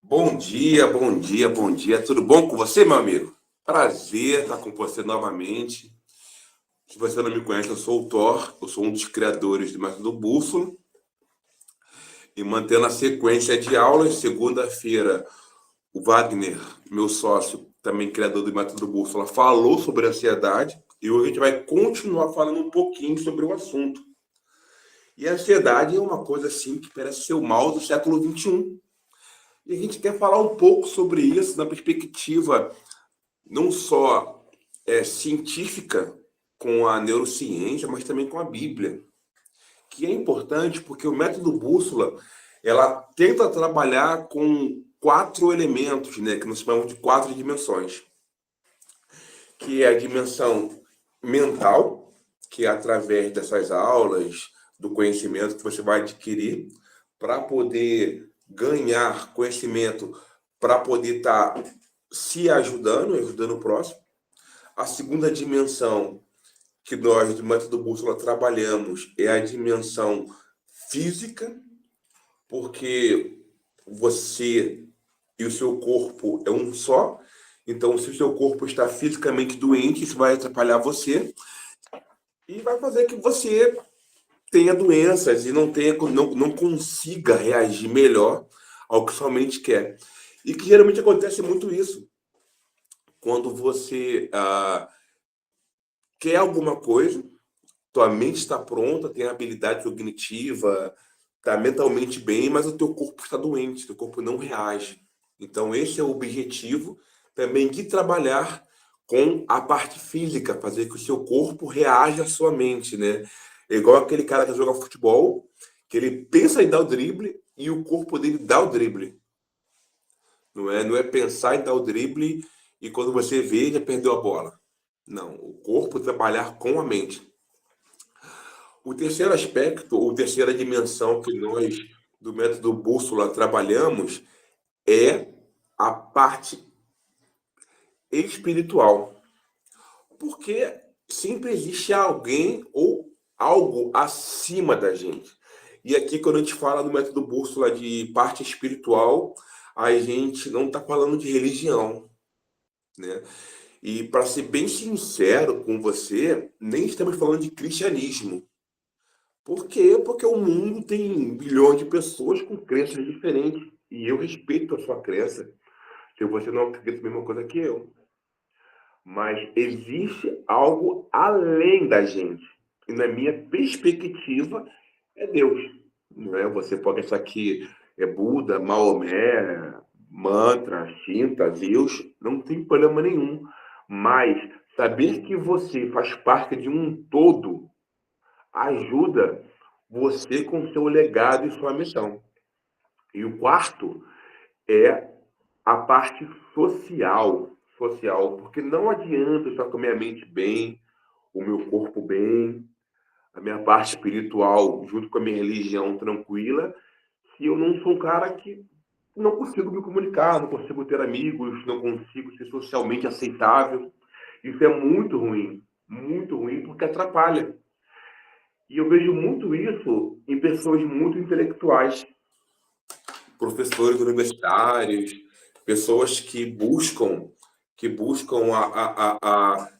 Bom dia, bom dia, bom dia. Tudo bom com você, meu amigo? Prazer estar com você novamente. Se você não me conhece, eu sou o Thor, eu sou um dos criadores do Método Bússola. E mantendo a sequência de aulas, segunda-feira, o Wagner, meu sócio, também criador do Método Bússola, falou sobre ansiedade. E hoje a gente vai continuar falando um pouquinho sobre o assunto. E a ansiedade é uma coisa assim que parece ser o mal do século XXI. E a gente quer falar um pouco sobre isso na perspectiva não só científica com a neurociência, mas também com a Bíblia, que é importante porque o método bússola ela tenta trabalhar com quatro elementos, né, que nós chamamos de quatro dimensões, que é a dimensão mental, que é através dessas aulas, do conhecimento que você vai adquirir para poder ganhar conhecimento, para poder estar se ajudando, ajudando o próximo. A segunda dimensão que nós, do Método Bússola, trabalhamos é a dimensão física, porque você e o seu corpo é um só. Então, se o seu corpo está fisicamente doente, isso vai atrapalhar você e vai fazer que você tenha doenças e não consiga reagir melhor ao que sua mente quer. E que geralmente acontece muito isso. Quando você quer alguma coisa, tua mente está pronta, tem habilidade cognitiva, está mentalmente bem, mas o teu corpo está doente, teu corpo não reage. Então, esse é o objetivo também de trabalhar com a parte física, fazer que o seu corpo reaja à sua mente, né? É igual aquele cara que joga futebol, que ele pensa em dar o drible e o corpo dele dá o drible. Não é pensar em dar o drible e quando você vê, já perdeu a bola. Não, o corpo trabalhar com a mente. O terceiro aspecto, ou terceira dimensão que nós, do método Bússola, trabalhamos é a parte espiritual. Porque sempre existe alguém ou algo acima da gente. E aqui, quando a gente fala do método Bússola de parte espiritual, a gente não está falando de religião, né? E para ser bem sincero com você, nem estamos falando de cristianismo. Por quê? Porque o mundo tem bilhões de pessoas com crenças diferentes. E eu respeito a sua crença, se você não acredita na mesma coisa que eu. Mas existe algo além da gente. E na minha perspectiva, é Deus. Não é? Você pode achar que é Buda, Maomé, mantra, Shinta, Deus, não tem problema nenhum. Mas saber que você faz parte de um todo ajuda você com seu legado e sua missão. E o quarto é a parte social, porque não adianta eu estar com a minha mente bem, o meu corpo bem, a minha parte espiritual junto com a minha religião tranquila, se eu não sou um cara que não consigo me comunicar, não consigo ter amigos, não consigo ser socialmente aceitável. Isso é muito ruim porque atrapalha. E eu vejo muito isso em pessoas muito intelectuais, professores universitários, pessoas que buscam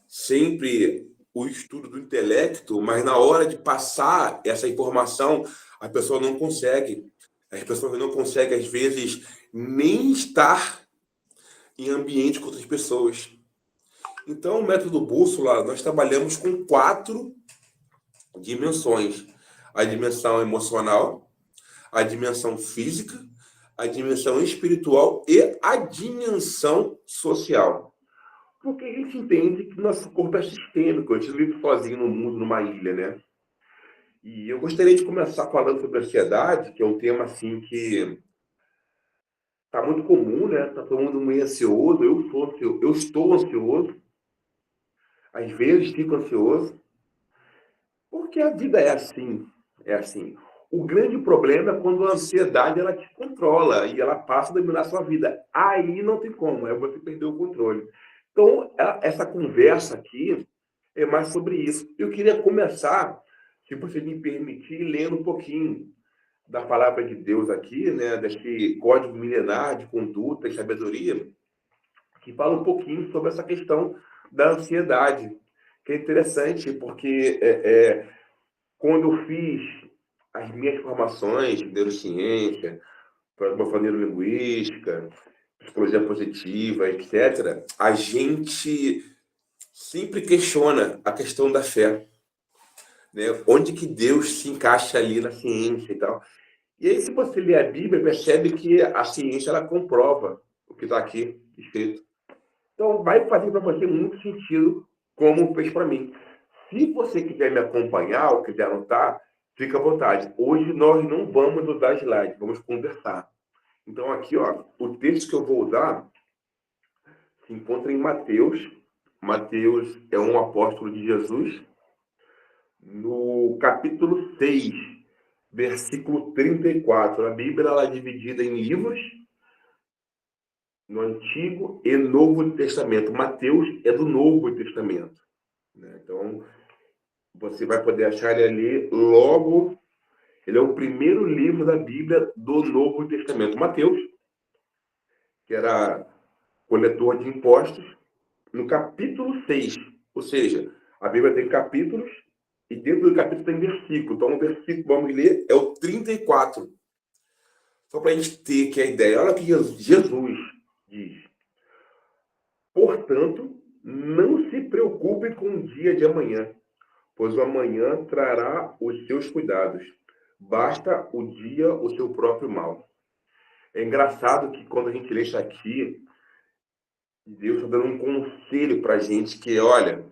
sempre o estudo do intelecto, mas na hora de passar essa informação, a pessoa não consegue. As pessoas não conseguem, às vezes, nem estar em ambiente com outras pessoas. Então, o método Bússola, nós trabalhamos com quatro dimensões. A dimensão emocional, a dimensão física, a dimensão espiritual e a dimensão social. Porque a gente entende que nosso corpo é sistêmico, a gente não vive sozinho no mundo, numa ilha, né? E eu gostaria de começar falando sobre a ansiedade, que é um tema assim que está muito comum, né? Está todo mundo meio ansioso, eu estou ansioso, às vezes fico ansioso, porque a vida é assim. O grande problema é quando a ansiedade ela te controla e ela passa a dominar a sua vida. Aí não tem como, é você perder o controle. Então, essa conversa aqui é mais sobre isso. Eu queria começar, se você me permitir, lendo um pouquinho. da palavra de Deus aqui, né, desse código milenar de conduta e sabedoria, que fala um pouquinho sobre essa questão da ansiedade, que é interessante, porque quando eu fiz as minhas formações de neurociência, programação neurolinguística, psicologia positiva, etc., a gente sempre questiona a questão da fé, né? Onde que Deus se encaixa ali na ciência e tal. E aí, se você lê a Bíblia, percebe que a ciência ela comprova o que está aqui escrito. Então, vai fazer para você muito sentido, como fez para mim. Se você quiser me acompanhar ou quiser anotar, fica à vontade. Hoje nós não vamos usar slide, vamos conversar. Então, aqui, ó, o texto que eu vou usar se encontra em Mateus. Mateus é um apóstolo de Jesus. No capítulo 6, versículo 34. A Bíblia ela é dividida em livros, no Antigo e Novo Testamento. Mateus é do Novo Testamento, né? Então, você vai poder achar ele ali logo. Ele é o primeiro livro da Bíblia do Novo Testamento. Mateus, que era coletor de impostos, no capítulo 6. Ou seja, a Bíblia tem capítulos e dentro do capítulo tem versículo. Então, o versículo que vamos ler é o 34. Só para a gente ter aqui a ideia. Olha o que Jesus diz. Portanto, não se preocupe com o dia de amanhã, pois o amanhã trará os seus cuidados. Basta o dia o seu próprio mal. É engraçado que quando a gente lê isso aqui, Deus está dando um conselho para a gente que, olha,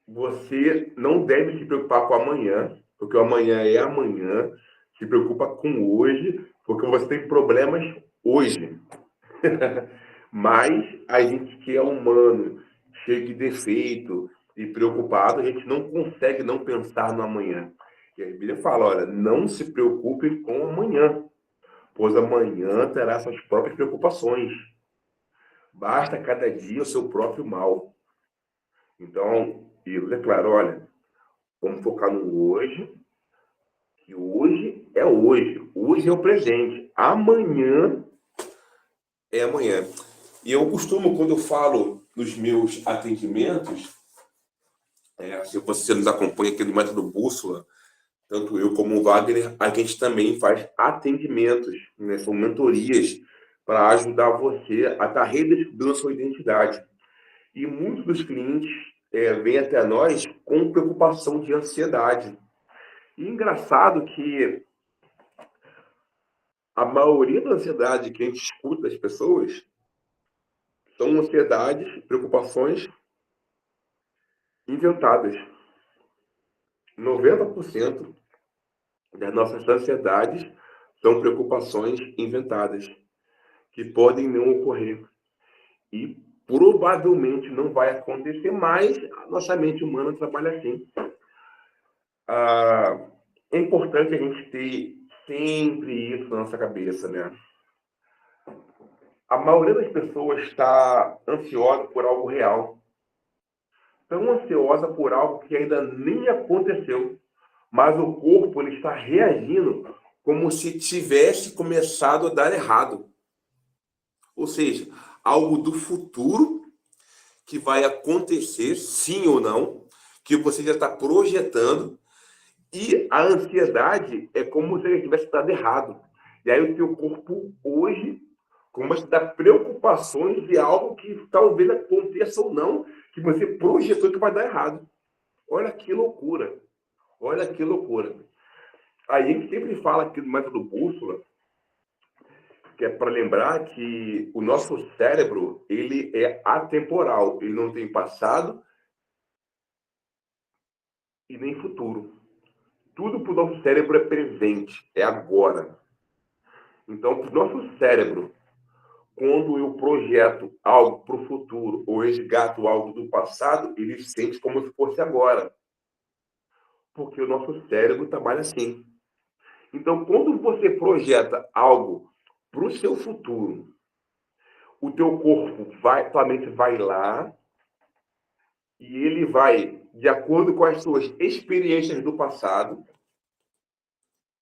você não deve se preocupar com amanhã, porque o amanhã é amanhã. Se preocupa com hoje, porque você tem problemas hoje. Mas a gente que é humano, cheio de defeito e preocupado, a gente não consegue não pensar no amanhã. E a Bíblia fala, olha, não se preocupe com o amanhã, pois amanhã terá suas próprias preocupações. Basta cada dia o seu próprio mal. Então, eu declaro, olha, vamos focar no hoje, que hoje é hoje. Hoje é o presente. Amanhã é amanhã. E eu costumo, quando eu falo nos meus atendimentos, se você nos acompanha aqui no Método Bússola, tanto eu como o Wagner, a gente também faz atendimentos, né? São mentorias para ajudar você a estar redescobrindo a sua identidade. E muitos dos clientes vêm até nós com preocupação de ansiedade. E engraçado que a maioria da ansiedade que a gente escuta das pessoas são ansiedades, preocupações inventadas. 90% das nossas ansiedades são preocupações inventadas, que podem não ocorrer. E provavelmente não vai acontecer, mas a nossa mente humana trabalha assim. É importante a gente ter sempre isso na nossa cabeça, né? A maioria das pessoas está ansiosa por algo real. Tão ansiosa por algo que ainda nem aconteceu. Mas o corpo ele está reagindo como se tivesse começado a dar errado. Ou seja, algo do futuro que vai acontecer, sim ou não, que você já está projetando, e a ansiedade é como se ele tivesse dado errado. E aí o teu corpo hoje começa a dar preocupações de algo que talvez aconteça ou não, que você projetou que vai dar errado. Olha que loucura. Olha que loucura. Aí a gente sempre fala aqui do método Bússola, que é para lembrar que o nosso cérebro, ele é atemporal, ele não tem passado e nem futuro. Tudo para o nosso cérebro é presente, é agora. Então, para o nosso cérebro, quando eu projeto algo para o futuro ou resgato algo do passado, ele sente como se fosse agora. Porque o nosso cérebro trabalha assim. Então, quando você projeta algo para o seu futuro, o teu corpo vai, tua mente vai lá e ele vai, de acordo com as suas experiências do passado,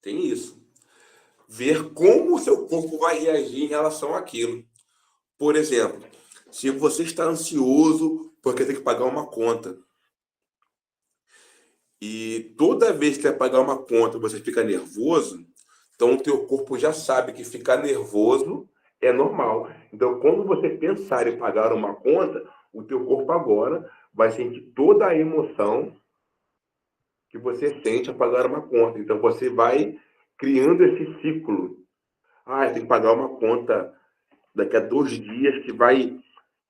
Tem isso. Ver como o seu corpo vai reagir em relação àquilo. Por exemplo, se você está ansioso porque tem que pagar uma conta e toda vez que vai pagar uma conta você fica nervoso, então o teu corpo já sabe que ficar nervoso é normal. Então, quando você pensar em pagar uma conta, o teu corpo agora vai sentir toda a emoção que você sente a pagar uma conta. Então, você vai criando esse ciclo. Ah, eu tenho que pagar uma conta daqui a 2 dias que vai...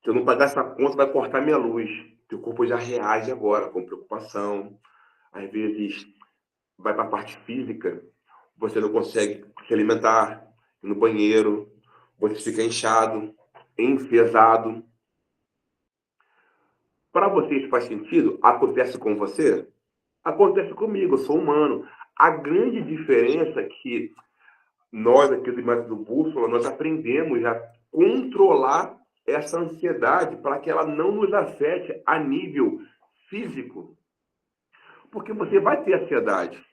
Se eu não pagar essa conta, vai cortar minha luz. Teu corpo já reage agora com preocupação. Às vezes, vai para a parte física. Você não consegue se alimentar, ir no banheiro. Você fica inchado, enfesado. Para você isso faz sentido? Acontece com você? Acontece comigo, eu sou humano. A grande diferença é que nós aqui do Método Bússola, nós aprendemos a controlar essa ansiedade para que ela não nos afete a nível físico. Porque você vai ter ansiedade.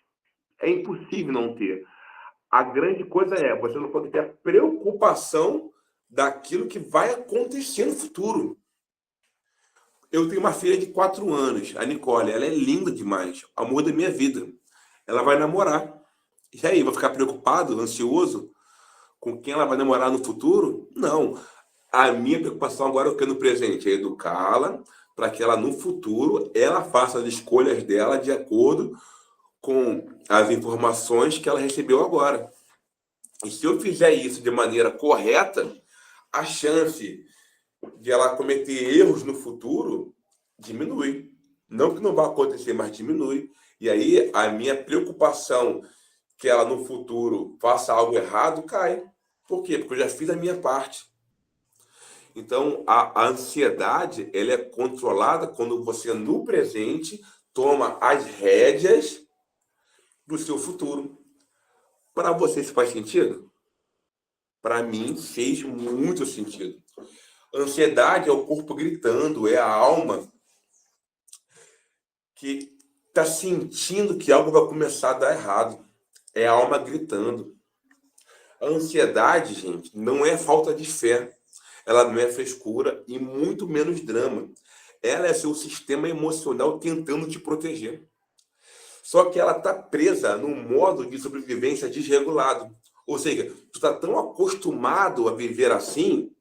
É impossível não ter. A grande coisa é, você não pode ter a preocupação daquilo que vai acontecer no futuro. Eu tenho uma filha de 4 anos, a Nicole. Ela é linda demais, amor da minha vida. Ela vai namorar. E aí, vou ficar preocupado, ansioso com quem ela vai namorar no futuro? Não. A minha preocupação agora é o que no presente? É educá-la para que ela no futuro ela faça as escolhas dela de acordo com as informações que ela recebeu agora. E se eu fizer isso de maneira correta, a chance de ela cometer erros no futuro diminui. Não que não vai acontecer, mas diminui. E aí a minha preocupação que ela no futuro faça algo errado cai. Por quê? Porque eu já fiz a minha parte. Então, a ansiedade ela é controlada quando você, no presente, toma as rédeas do seu futuro. Para você, isso faz sentido? Para mim, fez muito sentido. Ansiedade é o corpo gritando, é a alma que está sentindo que algo vai começar a dar errado. É a alma gritando. A ansiedade, gente, não é falta de fé. Ela não é frescura e muito menos drama. Ela é seu sistema emocional tentando te proteger. Só que ela está presa num modo de sobrevivência desregulado. Ou seja, tu está tão acostumado a viver assim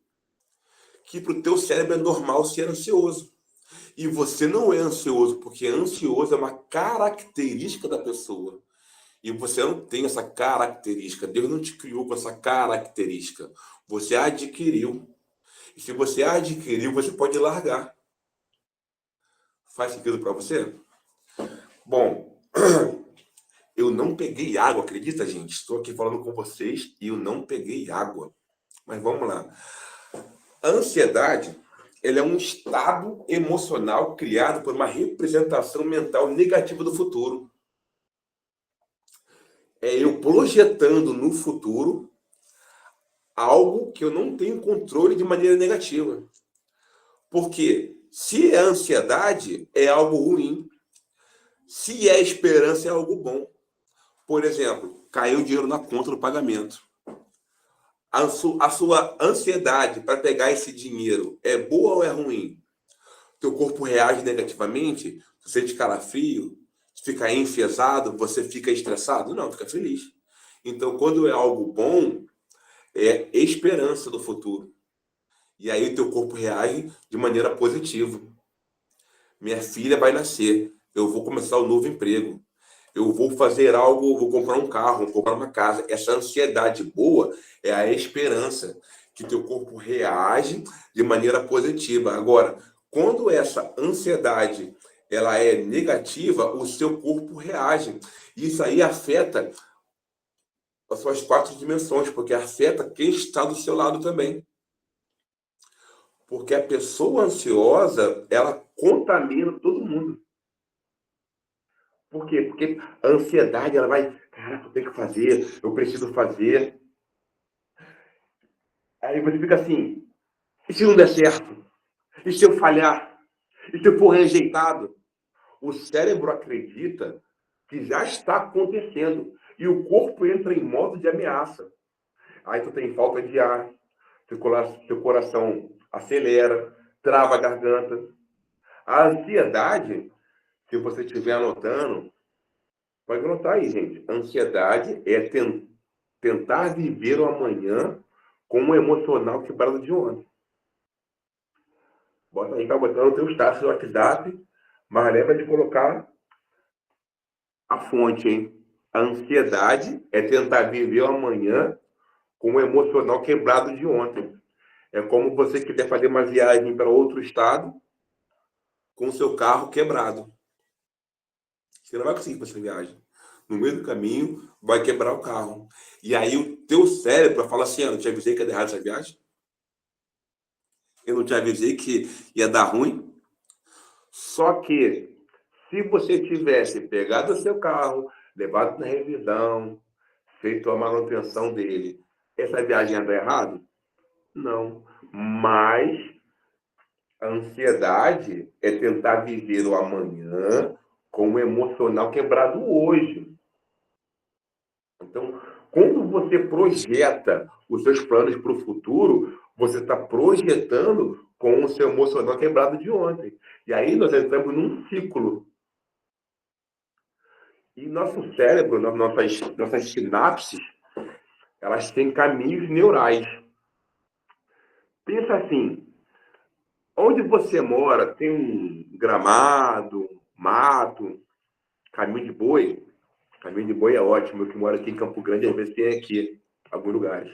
que para o teu cérebro é normal ser ansioso. E você não é ansioso, porque ansioso é uma característica da pessoa. E você não tem essa característica. Deus não te criou com essa característica. Você adquiriu. E se você adquiriu, você pode largar. Faz sentido para você? Bom, eu não peguei água, acredita, gente? Estou aqui falando com vocês e eu não peguei água. Mas vamos lá. A ansiedade, ela é um estado emocional criado por uma representação mental negativa do futuro. É eu projetando no futuro algo que eu não tenho controle de maneira negativa. Porque se é ansiedade, é algo ruim. Se é esperança, é algo bom. Por exemplo, caiu dinheiro na conta do pagamento. A sua ansiedade para pegar esse dinheiro é boa ou é ruim? Teu corpo reage negativamente? Você sente calafrio? Fica enfesado? Você fica estressado? Não, fica feliz. Então, quando é algo bom, é esperança do futuro. E aí o teu corpo reage de maneira positiva. Minha filha vai nascer. Eu vou começar um novo emprego. Eu vou fazer algo, vou comprar um carro, vou comprar uma casa. Essa ansiedade boa é a esperança que teu corpo reage de maneira positiva. Agora, quando essa ansiedade ela é negativa, o seu corpo reage. Isso aí afeta as suas 4 dimensões, porque afeta quem está do seu lado também. Porque a pessoa ansiosa, ela contamina todo mundo. Por quê? Porque a ansiedade, ela vai, caraca, eu tenho que fazer, eu preciso fazer. Aí você fica assim, e se não der certo? E se eu falhar? E se eu for rejeitado? O cérebro acredita que já está acontecendo. e o corpo entra em modo de ameaça. Aí tu tem falta de ar, teu coração acelera, trava a garganta. A ansiedade, se você estiver anotando, pode anotar aí, gente. A ansiedade é tentar viver o amanhã com um emocional quebrado de ontem. Bota aí, tá botando o teu status no WhatsApp, mas lembra de colocar a fonte, hein? A ansiedade é tentar viver o amanhã com o emocional quebrado de ontem. É como você quiser fazer uma viagem para outro estado com o seu carro quebrado. Você não vai conseguir fazer essa viagem. No meio do caminho, vai quebrar o carro. E aí o teu cérebro fala assim, eu não te avisei que ia dar errado essa viagem? Eu não te avisei que ia dar ruim? Só que, se você tivesse pegado o seu carro, levado na revisão, feito a manutenção dele, essa viagem ia dar errado? Não. Mas a ansiedade é tentar viver o amanhã com o emocional quebrado hoje. Então, quando você projeta os seus planos para o futuro, você está projetando com o seu emocional quebrado de ontem. E aí nós entramos num ciclo. E nosso cérebro, nossas sinapses, elas têm caminhos neurais. Pensa assim, onde você mora tem um gramado, mato, caminho de boi. Caminho de boi é ótimo, eu que moro aqui em Campo Grande, às vezes tem aqui, alguns lugares.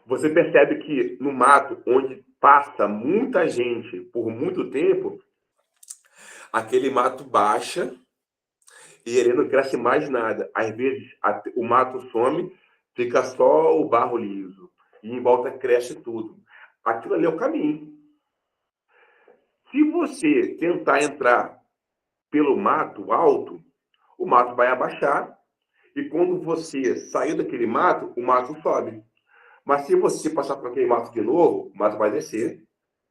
Você percebe que no mato, onde passa muita gente por muito tempo, aquele mato baixa e ele não cresce mais nada. Às vezes o mato some, fica só o barro liso e em volta cresce tudo. Aquilo ali é o caminho. Se você tentar entrar pelo mato alto, o mato vai abaixar e quando você sair daquele mato, o mato sobe. Mas se você passar por aquele mato de novo, o mato vai descer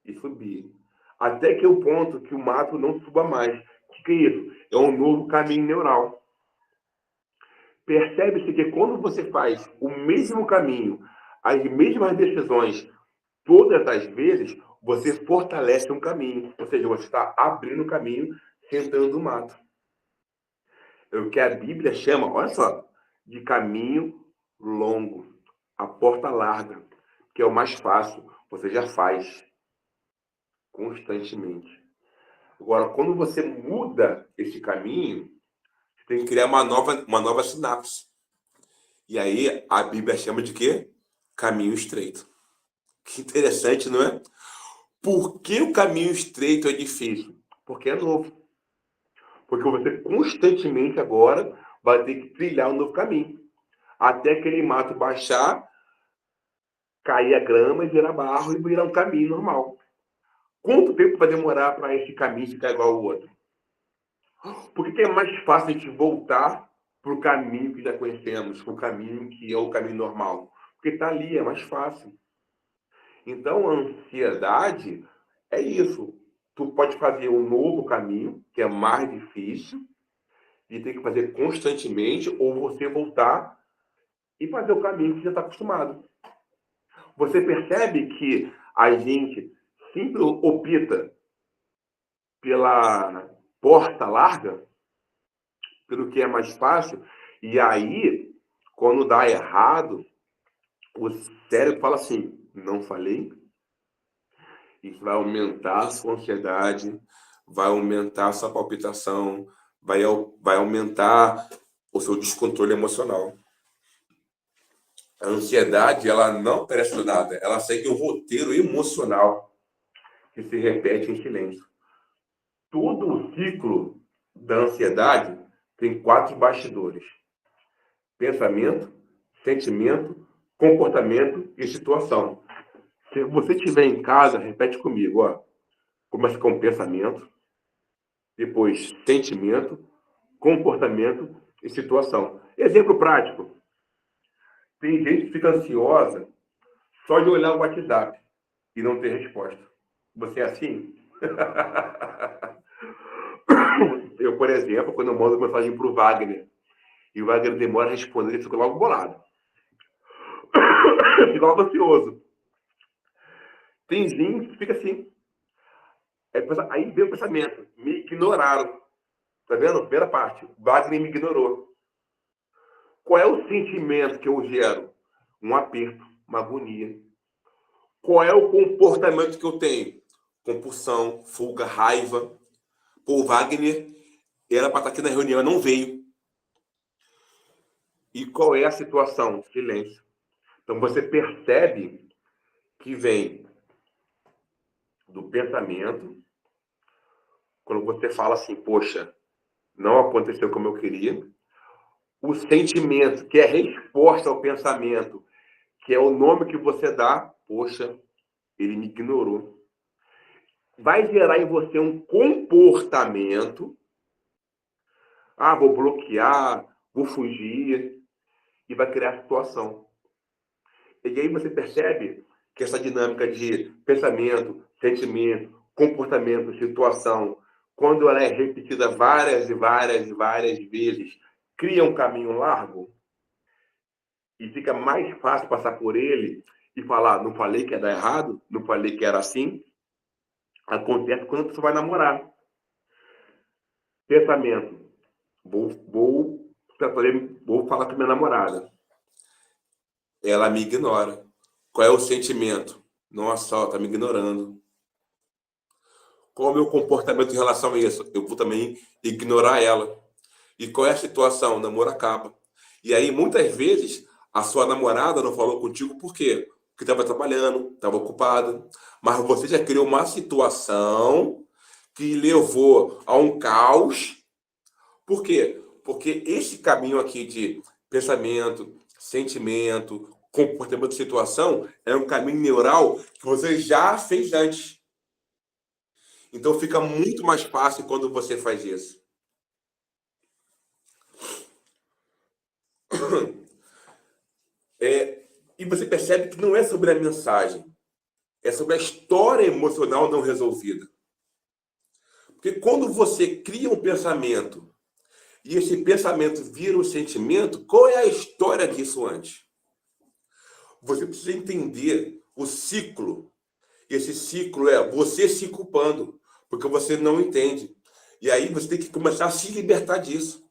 e subir. Até que o ponto que o mato não suba mais. O que é isso? É um novo caminho neural. Percebe-se que quando você faz o mesmo caminho, as mesmas decisões, todas as vezes, você fortalece um caminho. Ou seja, você está abrindo o caminho, entrando no mato. É o que a Bíblia chama, olha só, de caminho longo. A porta larga, que é o mais fácil, você já faz constantemente. Agora, quando você muda esse caminho, você tem que criar uma nova sinapse. E aí a Bíblia chama de quê? Caminho estreito. Que interessante, não é? Por que o caminho estreito é difícil? Porque é novo. Porque você constantemente agora vai ter que trilhar um novo caminho. Até aquele mato baixar, cair a grama e virar barro e virar um caminho normal. Quanto tempo vai demorar para esse caminho ficar igual ao outro? Por que é mais fácil a gente voltar para o caminho que já conhecemos, para o caminho que é o caminho normal? Porque está ali, é mais fácil. Então, a ansiedade é isso. Tu pode fazer um novo caminho, que é mais difícil, e tem que fazer constantemente, ou você voltar e fazer o caminho que já está acostumado. Você percebe que a gente sempre opta pela porta larga, pelo que é mais fácil, e aí, quando dá errado, o cérebro fala assim, não falei? Isso vai aumentar a sua ansiedade, vai aumentar a sua palpitação, vai aumentar o seu descontrole emocional. A ansiedade, ela não presta nada, ela segue um roteiro emocional que se repete em silêncio. Todo o ciclo da ansiedade tem 4 bastidores: pensamento, sentimento, comportamento e situação. Se você estiver em casa, repete comigo, ó. Começa com pensamento, depois sentimento, comportamento e situação. Exemplo prático. Tem gente que fica ansiosa só de olhar o WhatsApp e não ter resposta. Você é assim? Eu, por exemplo, quando eu mando mensagem para o Wagner E o Wagner demora a responder, ele fica logo bolado. Fica logo ansioso. Tem gente que fica assim. Aí vem o pensamento. Me ignoraram. Tá vendo? Primeira parte. Wagner me ignorou. Qual é o sentimento que eu gero? Um aperto, uma agonia. Qual é o comportamento que eu tenho? Compulsão, fuga, raiva. Pô, o Wagner era para estar aqui na reunião, não veio. E qual é a situação? Silêncio. Então você percebe que vem do pensamento, quando você fala assim, poxa, não aconteceu como eu queria. O sentimento, que é resposta ao pensamento, que é o nome que você dá, poxa, ele me ignorou. Vai gerar em você um comportamento. Ah, vou bloquear, vou fugir, e vai criar a situação. E aí você percebe que essa dinâmica de pensamento, sentimento, comportamento, situação, quando ela é repetida várias e várias e várias vezes, cria um caminho largo e fica mais fácil passar por ele e falar, não falei que ia dar errado, não falei que era assim. Acontece quando você vai namorar. Pensamento, vou falar com minha namorada. Ela me ignora. Qual é o sentimento? Nossa, ela tá me ignorando. Qual é o meu comportamento em relação a isso? Eu vou também ignorar ela. E qual é a situação? O namoro acaba. E aí, muitas vezes, a sua namorada não falou contigo por quê? Porque estava trabalhando, estava ocupada. Mas você já criou uma situação que levou a um caos. Por quê? Porque esse caminho aqui de pensamento, sentimento, comportamento, situação, é um caminho neural que você já fez antes. Então fica muito mais fácil quando você faz isso. E você percebe que não é sobre a mensagem, é sobre a história emocional não resolvida. Porque quando você cria um pensamento e esse pensamento vira um sentimento, qual é a história disso antes? Você precisa entender o ciclo. Esse ciclo é você se culpando, porque você não entende. E aí você tem que começar a se libertar disso.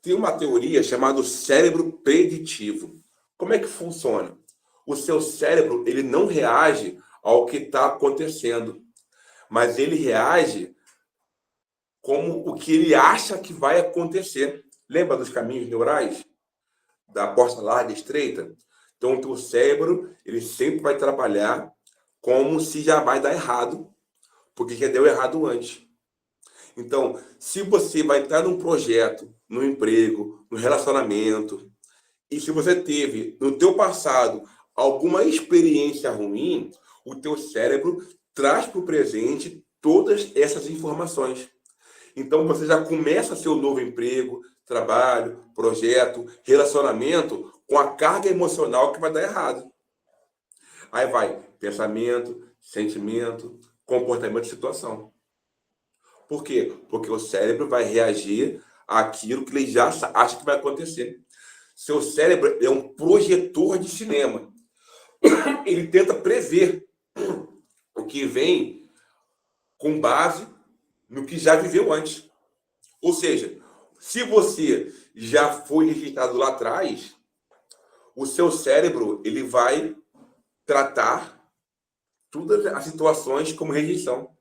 Tem uma teoria chamada cérebro preditivo. Como é que funciona? O seu cérebro, ele não reage ao que está acontecendo, mas ele reage como o que ele acha que vai acontecer. Lembra dos caminhos neurais? Da porta larga e estreita? Então, o teu cérebro, ele sempre vai trabalhar como se já vai dar errado, porque já deu errado antes. Então, se você vai entrar num projeto, num emprego, num relacionamento, e se você teve no teu passado alguma experiência ruim, o teu cérebro traz para o presente todas essas informações. Então você já começa seu novo emprego, trabalho, projeto, relacionamento com a carga emocional que vai dar errado. Aí vai pensamento, sentimento, comportamento e situação. Por quê? Porque o cérebro vai reagir àquilo que ele já acha que vai acontecer. Seu cérebro é um projetor de cinema. Ele tenta prever o que vem com base no que já viveu antes. Ou seja, se você já foi registrado lá atrás, o seu cérebro ele vai tratar todas as situações como rejeição.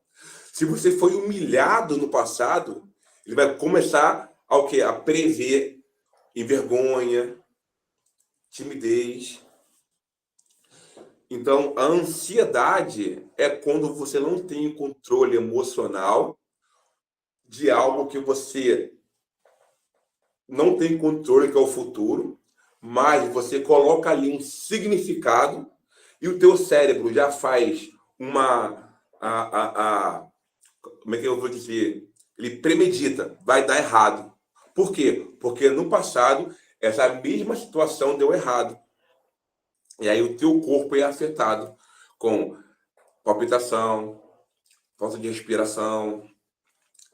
Se você foi humilhado no passado, ele vai começar ao quê? A prever envergonha, timidez. Então, a ansiedade é quando você não tem controle emocional de algo que você não tem controle, que é o futuro, mas você coloca ali um significado e o teu cérebro já faz como é que eu vou dizer? Ele premedita, vai dar errado. Por quê? Porque no passado, essa mesma situação deu errado. E aí o teu corpo é afetado com palpitação, falta de respiração,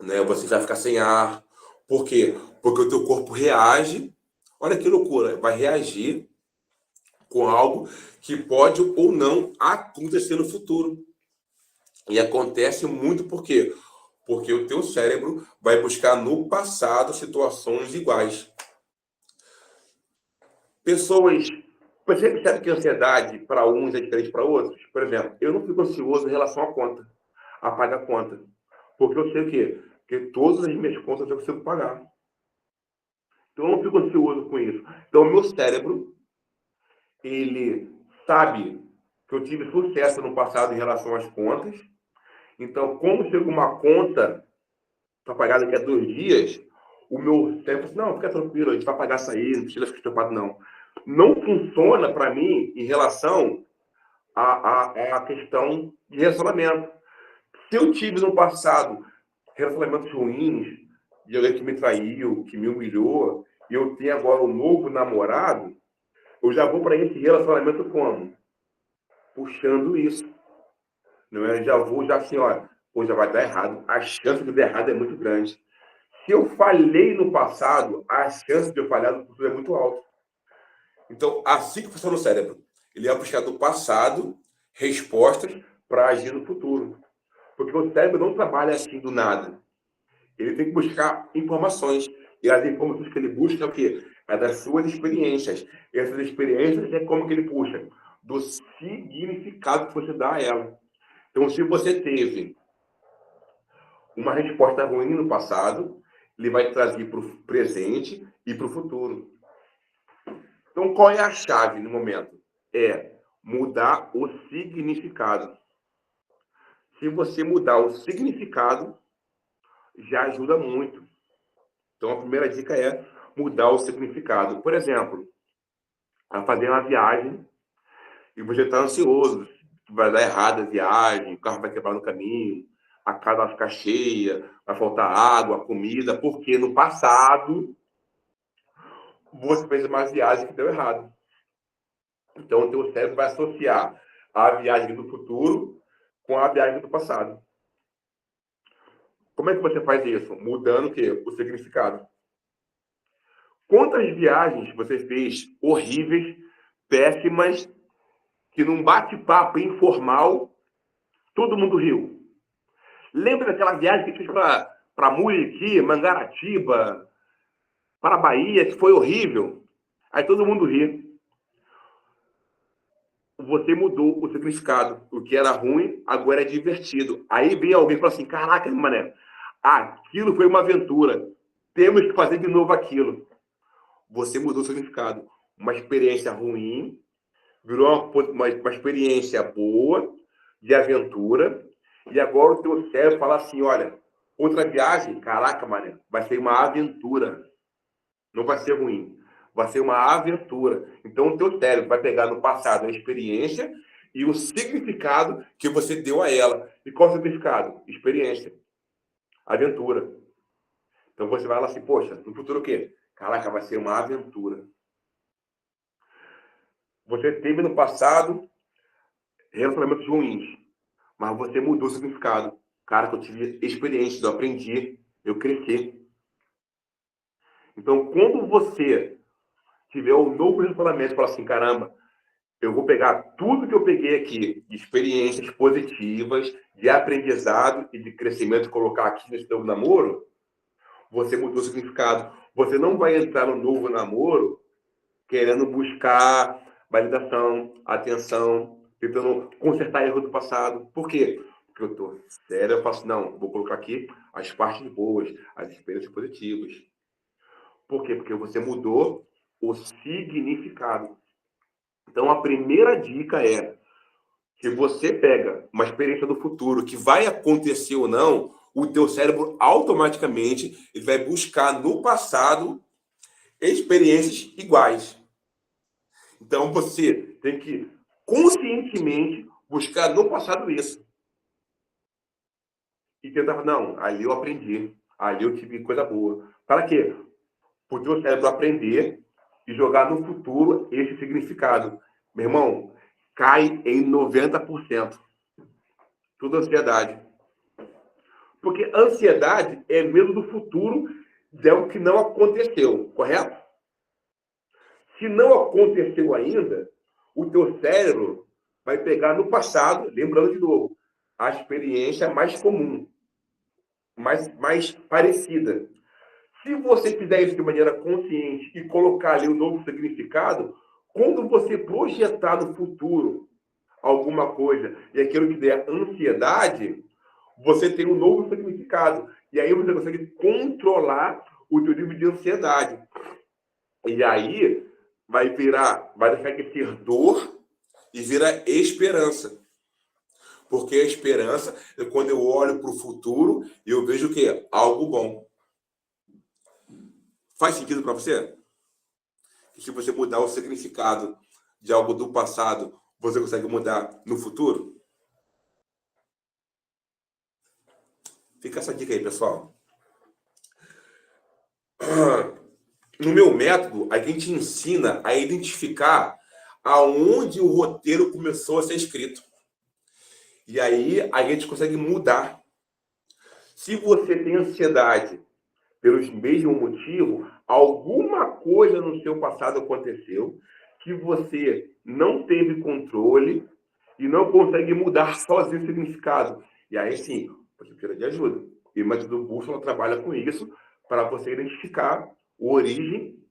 né? Você vai ficar sem ar, Por quê? Porque o teu corpo reage, olha que loucura, vai reagir com algo que pode ou não acontecer no futuro. E acontece muito por quê? Porque o teu cérebro vai buscar no passado situações iguais. Pessoas... Você percebe que a ansiedade para uns é diferente para outros? Por exemplo, eu não fico ansioso em relação à conta, a pagar a conta. Porque eu sei o quê? Que todas as minhas contas eu consigo pagar. Então eu não fico ansioso com isso. Então o meu cérebro, ele sabe que eu tive sucesso no passado em relação às contas. Então, quando chega uma conta para pagar daqui a 2 dias, o meu cérebro fala assim, não, fica tranquilo, a gente vai pagar isso aí, não precisa ficar preocupado, não. Não funciona para mim em relação à questão de relacionamento. Se eu tive no passado relacionamentos ruins, de alguém que me traiu, que me humilhou, e eu tenho agora um novo namorado, eu já vou para esse relacionamento como? Puxando isso. Não é? Já vou, já assim, olha, pô, já vai dar errado. A chance de dar errado é muito grande. Se eu falhei no passado, a chance de eu falhar no futuro é muito alta. Então, assim que funciona o cérebro. Ele vai buscar do passado respostas para agir no futuro. Porque o cérebro não trabalha assim do nada. Ele tem que buscar informações. E as informações que ele busca é o quê? É das suas experiências. E essas experiências é como que ele puxa? Do significado que você dá a ela. Então, se você teve uma resposta ruim no passado, ele vai trazer para o presente e para o futuro. Então, qual é a chave no momento? É mudar o significado. Se você mudar o significado, já ajuda muito. Então, a primeira dica é mudar o significado. Por exemplo, a fazer uma viagem e você está ansioso, vai dar errado a viagem, o carro vai quebrar no caminho, a casa vai ficar cheia, vai faltar água, comida, porque no passado você fez uma viagem que deu errado. Então, o teu cérebro vai associar a viagem do futuro com a viagem do passado. Como é que você faz isso? Mudando o quê? O significado. Quantas viagens você fez horríveis, péssimas, que num bate-papo informal, todo mundo riu? Lembra daquela viagem que fez para Muriqui, Mangaratiba, para a Bahia, que foi horrível? Aí todo mundo ri. Você mudou o significado. O que era ruim, agora é divertido. Aí vem alguém e fala assim, caraca, mané, aquilo foi uma aventura. Temos que fazer de novo aquilo. Você mudou o significado. Uma experiência ruim virou uma experiência boa, de aventura, e agora o teu cérebro fala assim, olha, outra viagem, caraca, mané, vai ser uma aventura. Não vai ser ruim. Vai ser uma aventura. Então, o teu cérebro vai pegar no passado a experiência e o significado que você deu a ela. E qual é o significado? Experiência. Aventura. Então, você vai lá assim, poxa, no futuro o quê? Caraca, vai ser uma aventura. Você teve no passado relacionamentos ruins, mas você mudou o significado. Cara, que eu tive experiência, eu aprendi, eu cresci. Então, quando você tiver um novo relacionamento, fala assim, caramba, eu vou pegar tudo que eu peguei aqui, de experiências positivas, de aprendizado e de crescimento, e colocar aqui nesse novo namoro, você mudou o significado. Você não vai entrar no novo namoro querendo buscar validação, atenção, tentando consertar erros do passado. Por quê? Porque eu estou sério, eu faço, não, vou colocar aqui as partes boas, as experiências positivas. Por quê? Porque você mudou o significado. Então, a primeira dica é, se você pega uma experiência do futuro que vai acontecer ou não, o teu cérebro automaticamente ele vai buscar no passado experiências iguais. Então, você tem que conscientemente buscar no passado isso. E tentar, não, ali eu aprendi, ali eu tive coisa boa. Para quê? Para o teu cérebro aprender e jogar no futuro esse significado. Meu irmão, cai em 90%. Tudo ansiedade. Porque ansiedade é medo do futuro de algo que não aconteceu, correto? Se não aconteceu ainda, o teu cérebro vai pegar no passado, lembrando de novo, a experiência mais comum, mais parecida. Se você fizer isso de maneira consciente e colocar ali um novo significado, quando você projetar no futuro alguma coisa e aquilo que der ansiedade, você tem um novo significado. E aí você consegue controlar o teu nível de ansiedade. E aí vai deixar de ser dor e vira esperança. Porque a esperança é quando eu olho para o futuro e eu vejo o quê? Algo bom. Faz sentido para você? E se você mudar o significado de algo do passado, você consegue mudar no futuro? Fica essa dica aí, pessoal. No meu método, a gente ensina a identificar aonde o roteiro começou a ser escrito. E aí a gente consegue mudar. Se você tem ansiedade pelos mesmos motivos, alguma coisa no seu passado aconteceu que você não teve controle e não consegue mudar sozinho o significado. E aí sim, você precisa de ajuda. E o método Bússola trabalha com isso para você identificar a origem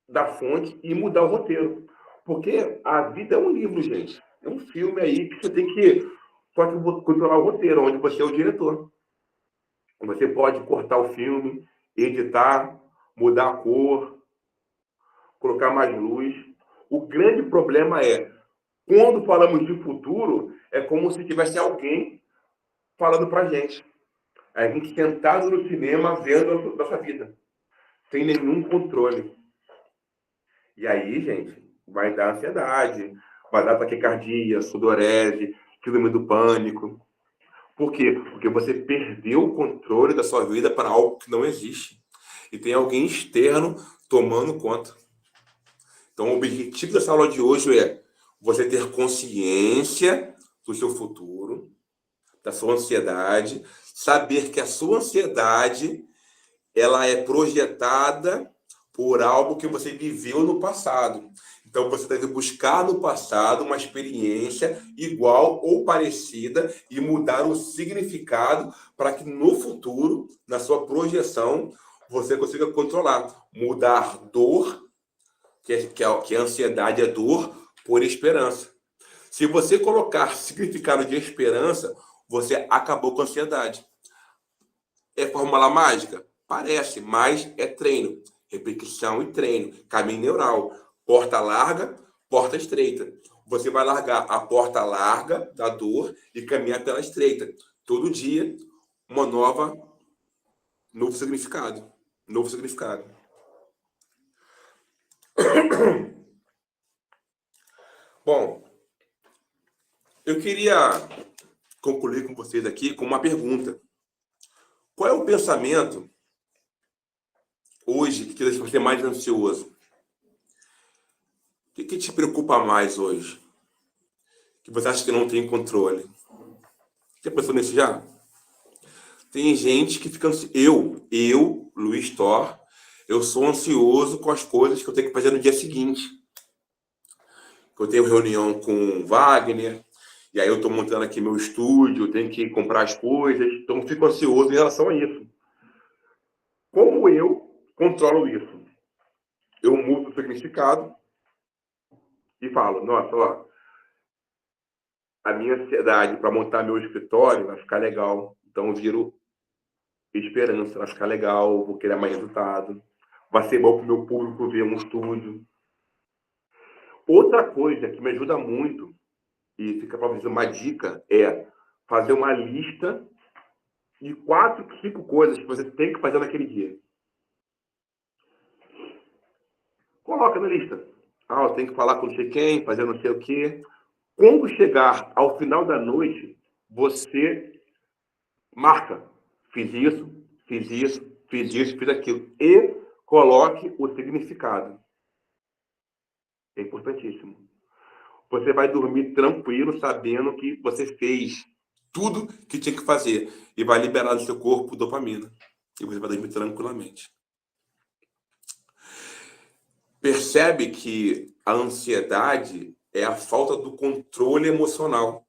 da fonte e mudar o roteiro. Porque a vida é um livro, gente. É um filme aí que você tem que só que controlar o roteiro, onde você é o diretor. Você pode cortar o filme, editar, mudar a cor, colocar mais luz. O grande problema é, quando falamos de futuro, é como se tivesse alguém falando pra gente. A gente sentado no cinema vendo a nossa vida, sem nenhum controle. E aí, gente, vai dar ansiedade, vai dar taquicardia, sudorese, síndrome do pânico. Por quê? Porque você perdeu o controle da sua vida para algo que não existe. E tem alguém externo tomando conta. Então, o objetivo dessa aula de hoje é você ter consciência do seu futuro, da sua ansiedade, saber que a sua ansiedade ela é projetada por algo que você viveu no passado. Então, você deve buscar no passado uma experiência igual ou parecida e mudar o significado para que no futuro, na sua projeção, você consiga controlar. Mudar dor, que a ansiedade é dor, por esperança. Se você colocar significado de esperança, você acabou com a ansiedade. É fórmula mágica? Parece, mas é treino. Repetição e treino. Caminho neural. Porta larga, porta estreita. Você vai largar a porta larga da dor e caminhar pela estreita. Todo dia, novo significado. Novo significado. Bom, eu queria concluir com vocês aqui com uma pergunta. Qual é o pensamento hoje que deixa você mais ansioso? O que te preocupa mais hoje? Que você acha que não tem controle? Já pensou nisso já? Tem gente que fica ansioso. Eu, Luiz Thor, eu sou ansioso com as coisas que eu tenho que fazer no dia seguinte. Eu tenho reunião com Wagner, e aí eu estou montando aqui meu estúdio, eu tenho que comprar as coisas, então eu fico ansioso em relação a isso. Como eu controlo isso? Eu mudo o significado e falo, nossa, ó, a minha ansiedade para montar meu escritório vai ficar legal, então eu viro esperança, vai ficar legal, vou querer mais resultado, vai ser bom para o meu público ver um estúdio. Outra coisa que me ajuda muito, e fica para vocês uma dica, é fazer uma lista de 4, 5 coisas que você tem que fazer naquele dia. Coloca na lista. Ah, eu tenho que falar com não sei quem, fazer não sei o quê. Quando chegar ao final da noite, você marca. Fiz isso, fiz isso, fiz isso, fiz aquilo. E coloque o significado. É importantíssimo. Você vai dormir tranquilo, sabendo que você fez tudo que tinha que fazer. E vai liberar do seu corpo dopamina. E você vai dormir tranquilamente. percebe que a ansiedade é a falta do controle emocional,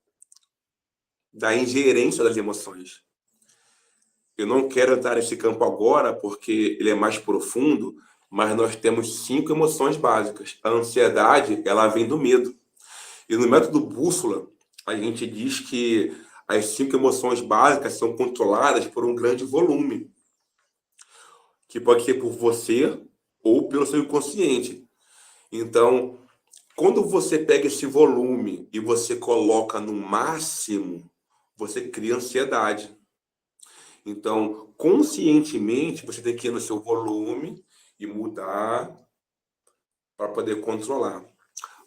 da ingerência das emoções. Eu não quero entrar nesse campo agora, porque ele é mais profundo, mas nós temos 5 emoções básicas. A ansiedade, ela vem do medo. E no método bússola, a gente diz que as 5 emoções básicas são controladas por um grande volume, que pode ser por você ou pelo seu inconsciente. Então, quando você pega esse volume e você coloca no máximo, você cria ansiedade. Então, conscientemente, você tem que ir no seu volume e mudar para poder controlar.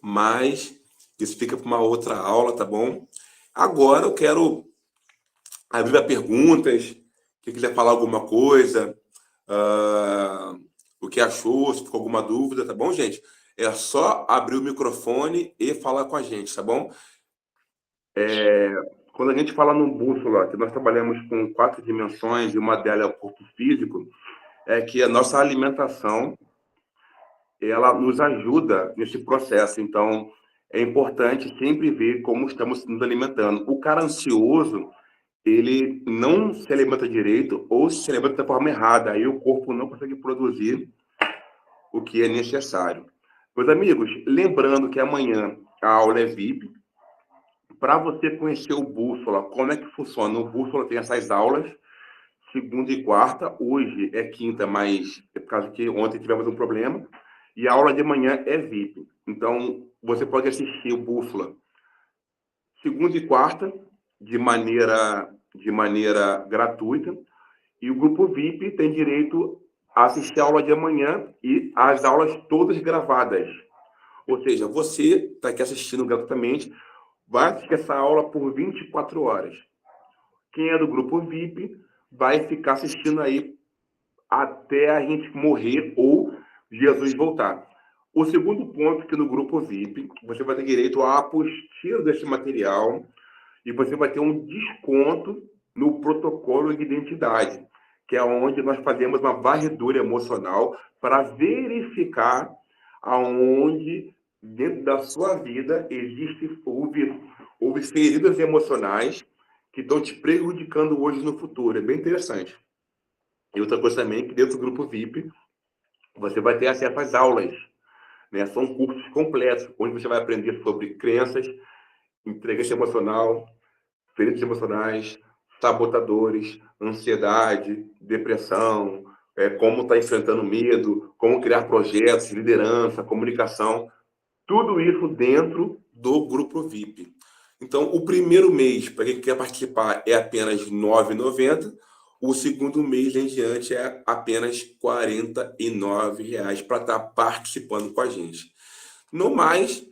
Mas isso fica para uma outra aula, tá bom? Agora eu quero abrir para perguntas. Quem quiser falar alguma coisa, o que achou, se ficou alguma dúvida, tá bom, gente? É só abrir o microfone e falar com a gente, tá bom? Quando a gente fala no bússola, que nós trabalhamos com 4 dimensões e uma delas é o corpo físico, é que a nossa alimentação, ela nos ajuda nesse processo. Então, é importante sempre ver como estamos nos alimentando. O cara ansioso, ele não se alimenta direito ou se alimenta da forma errada. Aí o corpo não consegue produzir o que é necessário. Meus amigos, lembrando que amanhã a aula é VIP. Para você conhecer o Bússola, como é que funciona? O Bússola tem essas aulas, segunda e quarta. Hoje é quinta, mas é por causa que ontem tivemos um problema. E a aula de manhã é VIP. Então, você pode assistir o Bússola segunda e quarta, de maneira gratuita. E o grupo VIP tem direito a assistir a aula de amanhã e as aulas todas gravadas. Ou seja, você está aqui assistindo gratuitamente, vai assistir essa aula por 24 horas. Quem é do grupo VIP vai ficar assistindo aí até a gente morrer ou Jesus voltar. O segundo ponto é que no grupo VIP você vai ter direito à apostila desse material e você vai ter um desconto no protocolo de identidade, que é onde nós fazemos uma varredura emocional para verificar aonde dentro da sua vida houve feridas emocionais que estão te prejudicando hoje no futuro. É bem interessante. E outra coisa também, que dentro do grupo VIP, você vai ter acesso às aulas, né? São cursos completos, onde você vai aprender sobre crenças, inteligência emocional, feridas emocionais, sabotadores, ansiedade, depressão, como estar enfrentando medo, como criar projetos, liderança, comunicação, tudo isso dentro do grupo VIP. Então, o primeiro mês, para quem quer participar, é apenas R$ 9,90. O segundo mês em diante é apenas R$ 49 para estar participando com a gente. No mais,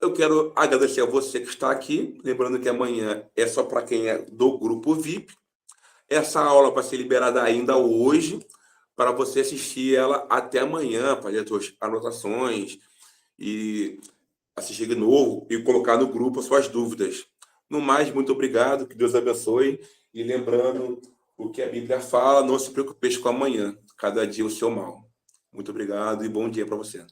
eu quero agradecer a você que está aqui. Lembrando que amanhã é só para quem é do grupo VIP. Essa aula vai ser liberada ainda hoje, para você assistir ela até amanhã, fazer as suas anotações e assistir de novo e colocar no grupo as suas dúvidas. No mais, muito obrigado, que Deus abençoe. E lembrando o que a Bíblia fala, não se preocupe com amanhã, cada dia o seu mal. Muito obrigado e bom dia para você.